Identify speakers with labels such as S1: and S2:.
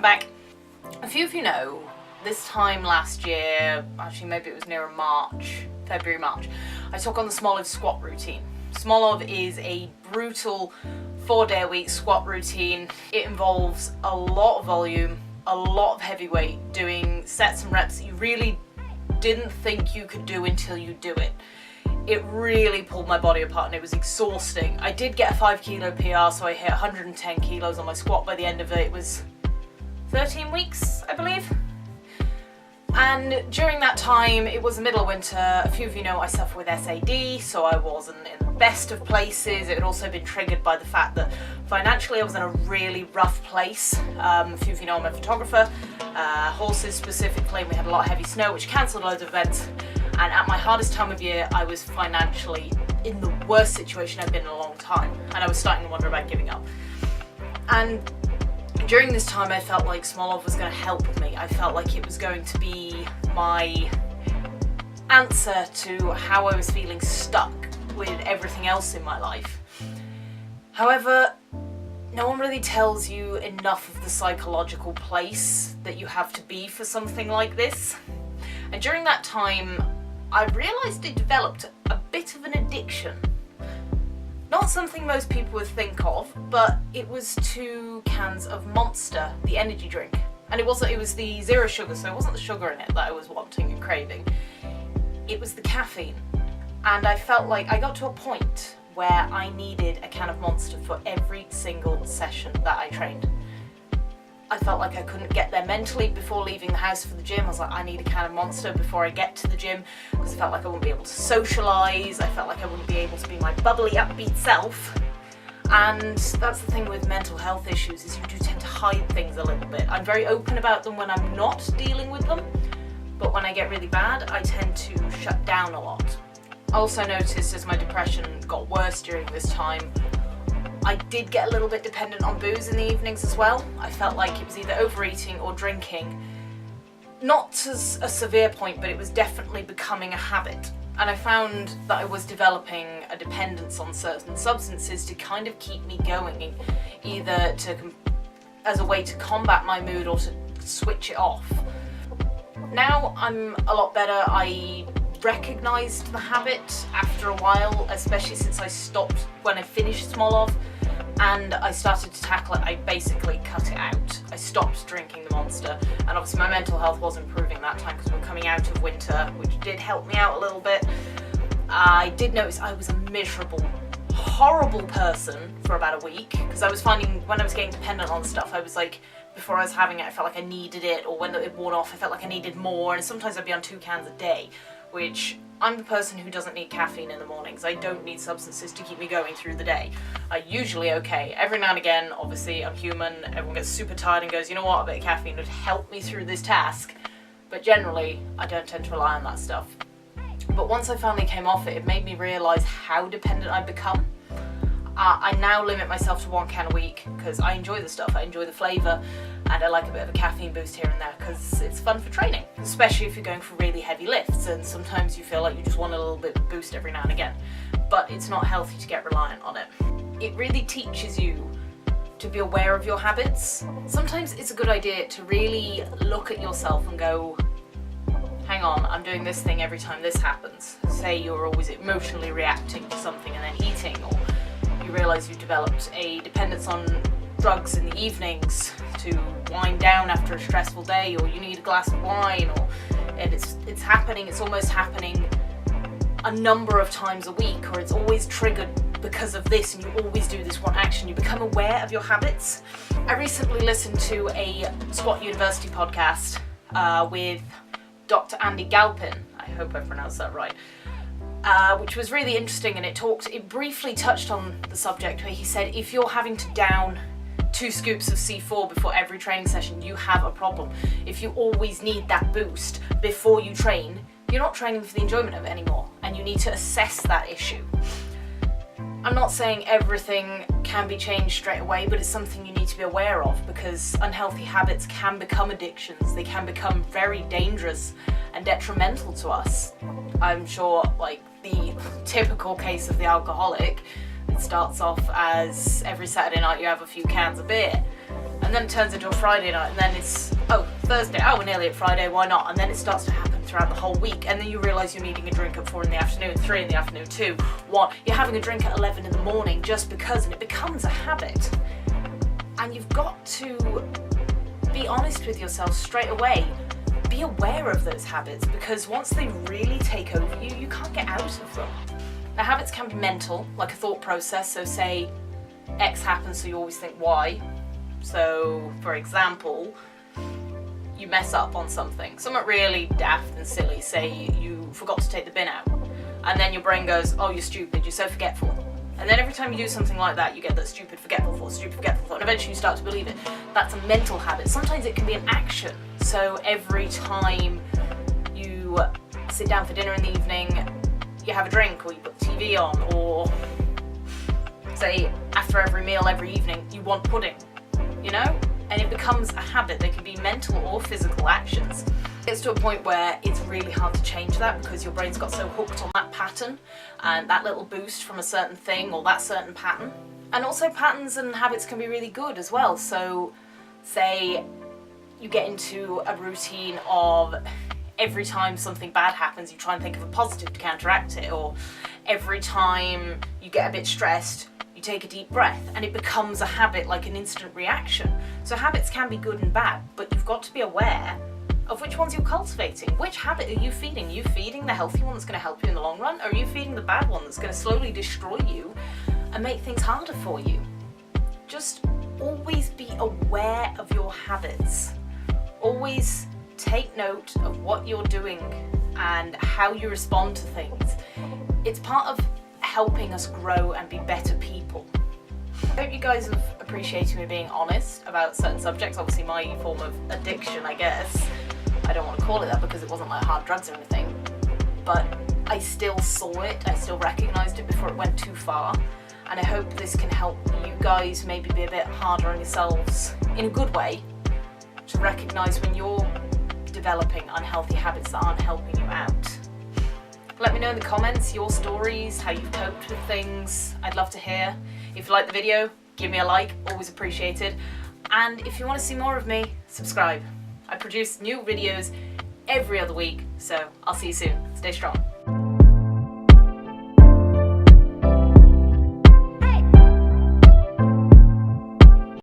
S1: I'm back. A few of you know, this time last year, actually maybe it was near March, February, March, I took on the Smoliv squat routine. Smoliv is a brutal 4-day-a-week squat routine. It involves a lot of volume, a lot of heavy weight, doing sets and reps that you really didn't think you could do until you do it. It really pulled my body apart and it was exhausting. I did get a 5 kilo PR, so I hit 110 kilos on my squat by the end of it. It was 13 weeks, I believe. And during that time, it was the middle of winter. A few of you know I suffer with SAD, so I wasn't in the best of places. It had also been triggered by the fact that financially I was in a really rough place. A few of you know I'm a photographer, horses specifically, and we had a lot of heavy snow, which cancelled loads of events. And at my hardest time of year, I was financially in the worst situation I've been in a long time, and I was starting to wonder about giving up. And during this time, I felt like Smoliv was going to help me. I felt like it was going to be my answer to how I was feeling stuck with everything else in my life. However, no one really tells you enough of the psychological place that you have to be for something like this. And during that time, I realised it developed a bit of an addiction. Not something most people would think of, but it was 2 cans of Monster, the energy drink. And it was the 0 sugar, so it wasn't the sugar in it that I was wanting and craving. It was the caffeine. And I felt like I got to a point where I needed a can of Monster for every single session that I trained. I felt like I couldn't get there mentally before leaving the house for the gym. I was like, I need a can of Monster before I get to the gym, because I felt like I wouldn't be able to socialise, I felt like I wouldn't be able to be my bubbly, upbeat self. And that's the thing with mental health issues, is you do tend to hide things a little bit. I'm very open about them when I'm not dealing with them, but when I get really bad, I tend to shut down a lot. I also noticed as my depression got worse during this time, I did get a little bit dependent on booze in the evenings as well. I felt like it was either overeating or drinking. Not to a severe point, but it was definitely becoming a habit. And I found that I was developing a dependence on certain substances to kind of keep me going, either as a way to combat my mood or to switch it off. Now I'm a lot better. I recognised the habit after a while, especially since I stopped when I finished Smoliv, and I started to tackle it. I basically cut it out. I stopped drinking the Monster, and obviously my mental health was improving that time because we were coming out of winter, which did help me out a little bit. I did notice I was a miserable, horrible person for about a week, because I was finding when I was getting dependent on stuff, I was like, before I was having it, I felt like I needed it, or when it wore off, I felt like I needed more, and sometimes I'd be on 2 cans a day, which I'm the person who doesn't need caffeine in the mornings. I don't need substances to keep me going through the day. I'm usually okay. Every now and again, obviously, I'm human, everyone gets super tired and goes, you know what, a bit of caffeine would help me through this task. But generally, I don't tend to rely on that stuff. But once I finally came off it, it made me realise how dependent I've become. I now limit myself to 1 can a week because I enjoy the stuff, I enjoy the flavour, and I like a bit of a caffeine boost here and there because it's fun for training, especially if you're going for really heavy lifts and sometimes you feel like you just want a little bit of boost every now and again. But it's not healthy to get reliant on it. It really teaches you to be aware of your habits. Sometimes it's a good idea to really look at yourself and go, hang on, I'm doing this thing every time this happens. Say you're always emotionally reacting to something and then eating, or you realise you've developed a dependence on drugs in the evenings to wind down after a stressful day, or you need a glass of wine, and it's happening, it's almost happening a number of times a week, or it's always triggered because of this, and you always do this one action. You become aware of your habits. I recently listened to a Squat University podcast with Dr. Andy Galpin, I hope I pronounced that right, which was really interesting, and it briefly touched on the subject where he said if you're having to down 2 scoops of C4 before every training session, you have a problem. If you always need that boost before you train, you're not training for the enjoyment of it anymore, and you need to assess that issue. I'm not saying everything can be changed straight away, but it's something you need to be aware of, because unhealthy habits can become addictions. They can become very dangerous and detrimental to us. I'm sure, like the typical case of the alcoholic, it starts off as every Saturday night you have a few cans of beer, and And then it turns into a Friday night, and then it's, oh, Thursday, oh, we're nearly at Friday, why not? And then it starts to happen throughout the whole week, and then you realise you're needing a drink at 4 in the afternoon, 3 in the afternoon, 2, 1. You're having a drink at 11 in the morning just because, and it becomes a habit. And you've got to be honest with yourself straight away. Be aware of those habits, because once they really take over you, you can't get out of them. Now, habits can be mental, like a thought process, so say X happens, so you always think Y. So, for example, you mess up on something really daft and silly, say you forgot to take the bin out, and then your brain goes, oh, you're stupid, you're so forgetful. And then every time you do something like that, you get that stupid, forgetful thought, and eventually you start to believe it. That's a mental habit. Sometimes it can be an action. So every time you sit down for dinner in the evening, you have a drink, or you put the TV on, or say after every meal every evening, you want pudding. You know? And it becomes a habit. They can be mental or physical actions. It gets to a point where it's really hard to change that, because your brain's got so hooked on that pattern and that little boost from a certain thing or that certain pattern. And also patterns and habits can be really good as well. So say you get into a routine of every time something bad happens, you try and think of a positive to counteract it, or every time you get a bit stressed, take a deep breath, and it becomes a habit, like an instant reaction. So habits can be good and bad, but you've got to be aware of which ones you're cultivating. Which habit are you feeding? Are you feeding the healthy one that's going to help you in the long run, or are you feeding the bad one that's going to slowly destroy you and make things harder for you? Just always be aware of your habits. Always take note of what you're doing and how you respond to things. It's part of helping us grow and be better people. I hope you guys have appreciated me being honest about certain subjects. Obviously my form of addiction, I guess. I don't want to call it that because it wasn't like hard drugs or anything. But I still saw it, I still recognised it before it went too far. And I hope this can help you guys maybe be a bit harder on yourselves in a good way, to recognise when you're developing unhealthy habits that aren't helping you out. Let me know in the comments your stories, how you've coped with things. I'd love to hear. If you like the video, give me a like, always appreciated. And if you want to see more of me, subscribe. I produce new videos every other week, so I'll see you soon. Stay strong.